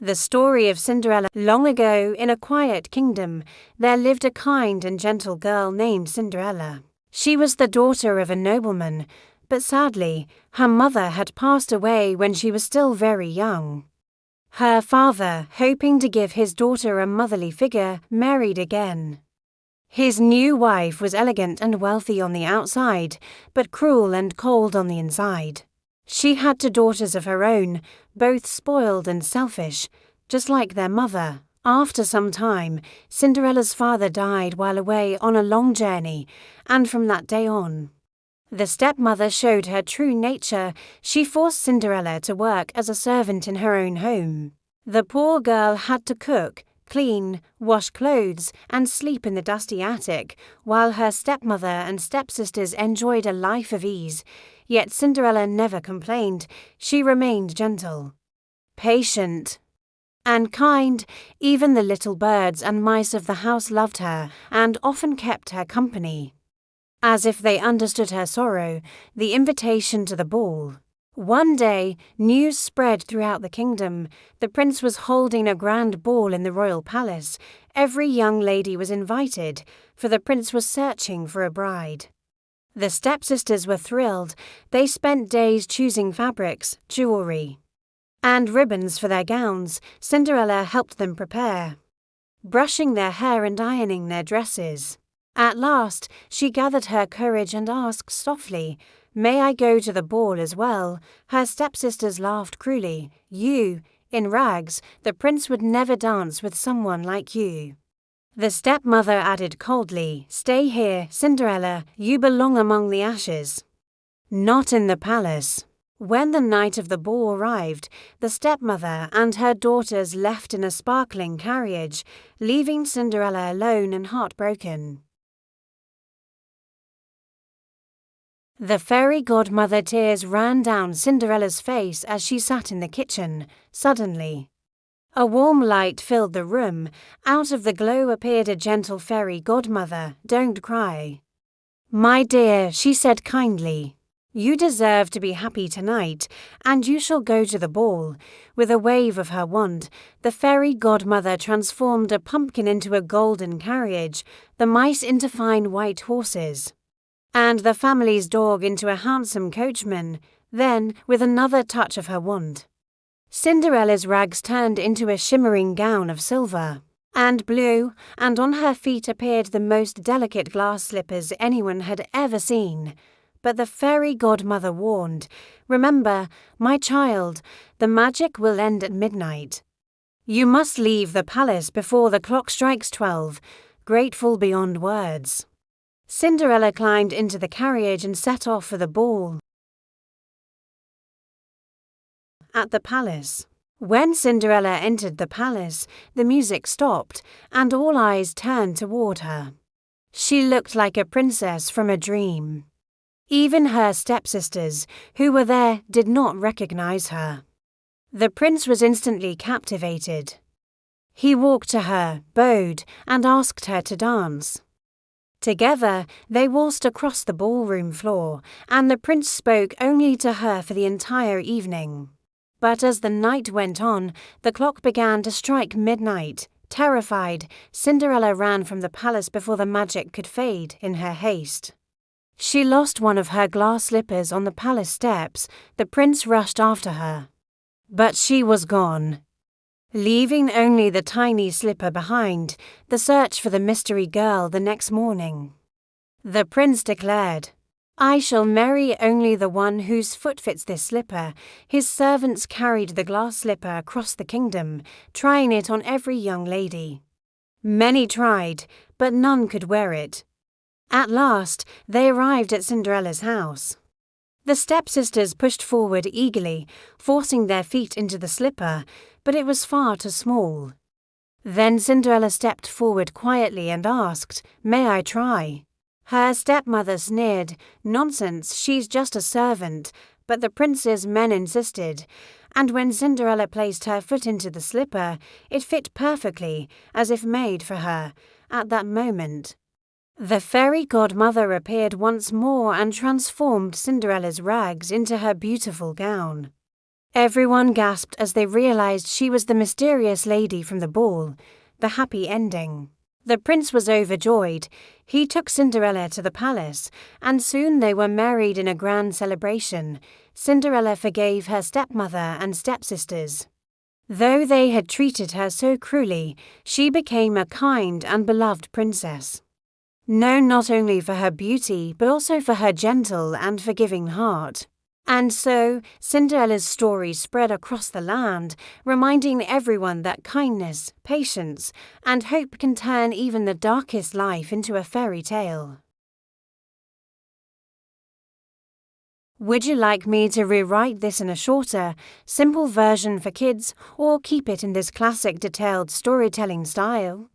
The Story of Cinderella. Long ago, in a quiet kingdom, there lived a kind and gentle girl named Cinderella. She was the daughter of a nobleman, but sadly, her mother had passed away when she was still very young. Her father, hoping to give his daughter a motherly figure, married again. His new wife was elegant and wealthy on the outside, but cruel and cold on the inside. She had two daughters of her own, both spoiled and selfish, just like their mother. After some time, Cinderella's father died while away on a long journey, and from that day on, the stepmother showed her true nature. She forced Cinderella to work as a servant in her own home. The poor girl had to cook, clean, wash clothes, and sleep in the dusty attic, while her stepmother and stepsisters enjoyed a life of ease. Yet Cinderella never complained. She remained gentle, patient, and kind. Even the little birds and mice of the house loved her and often kept her company, as if they understood her sorrow. The invitation to the ball. One day, news spread throughout the kingdom. The prince was holding a grand ball in the royal palace. Every young lady was invited, for the prince was searching for a bride. The stepsisters were thrilled. They spent days choosing fabrics, jewelry, and ribbons for their gowns. Cinderella helped them prepare, brushing their hair and ironing their dresses. At last, she gathered her courage and asked softly, "May I go to the ball as well?" Her stepsisters laughed cruelly. "You, in rags, the prince would never dance with someone like you." The stepmother added coldly, "Stay here, Cinderella, you belong among the ashes, not in the palace." When the night of the ball arrived, the stepmother and her daughters left in a sparkling carriage, leaving Cinderella alone and heartbroken. The fairy godmother. Tears ran down Cinderella's face as she sat in the kitchen. Suddenly, a warm light filled the room. Out of the glow appeared a gentle fairy godmother. "Don't cry, my dear," she said kindly. "You deserve to be happy tonight, and you shall go to the ball." With a wave of her wand, the fairy godmother transformed a pumpkin into a golden carriage, the mice into fine white horses, and the family's dog into a handsome coachman. Then, with another touch of her wand, Cinderella's rags turned into a shimmering gown of silver and blue, and on her feet appeared the most delicate glass slippers anyone had ever seen. But the fairy godmother warned, "Remember, my child, the magic will end at midnight. You must leave the palace before the clock strikes 12, grateful beyond words." Cinderella climbed into the carriage and set off for the ball at the palace. When Cinderella entered the palace, the music stopped, and all eyes turned toward her. She looked like a princess from a dream. Even her stepsisters, who were there, did not recognize her. The prince was instantly captivated. He walked to her, bowed, and asked her to dance. Together, they waltzed across the ballroom floor, and the prince spoke only to her for the entire evening. But as the night went on, the clock began to strike midnight. Terrified, Cinderella ran from the palace before the magic could fade. In her haste, she lost one of her glass slippers on the palace steps. The prince rushed after her, but she was gone, leaving only the tiny slipper behind. The search for the mystery girl. The next morning, the prince declared, "I shall marry only the one whose foot fits this slipper." His servants carried the glass slipper across the kingdom, trying it on every young lady. Many tried, but none could wear it. At last, they arrived at Cinderella's house. The stepsisters pushed forward eagerly, forcing their feet into the slipper, but it was far too small. Then Cinderella stepped forward quietly and asked, "May I try?" Her stepmother sneered, "Nonsense, she's just a servant." But the prince's men insisted, and when Cinderella placed her foot into the slipper, it fit perfectly, as if made for her. At that moment, the fairy godmother appeared once more and transformed Cinderella's rags into her beautiful gown. Everyone gasped as they realized she was the mysterious lady from the ball, the happy ending. The prince was overjoyed. He took Cinderella to the palace, and soon they were married in a grand celebration. Cinderella forgave her stepmother and stepsisters. Though they had treated her so cruelly, she became a kind and beloved princess, known not only for her beauty but also for her gentle and forgiving heart. And so, Cinderella's story spread across the land, reminding everyone that kindness, patience, and hope can turn even the darkest life into a fairy tale. Would you like me to rewrite this in a shorter, simple version for kids, or keep it in this classic detailed storytelling style?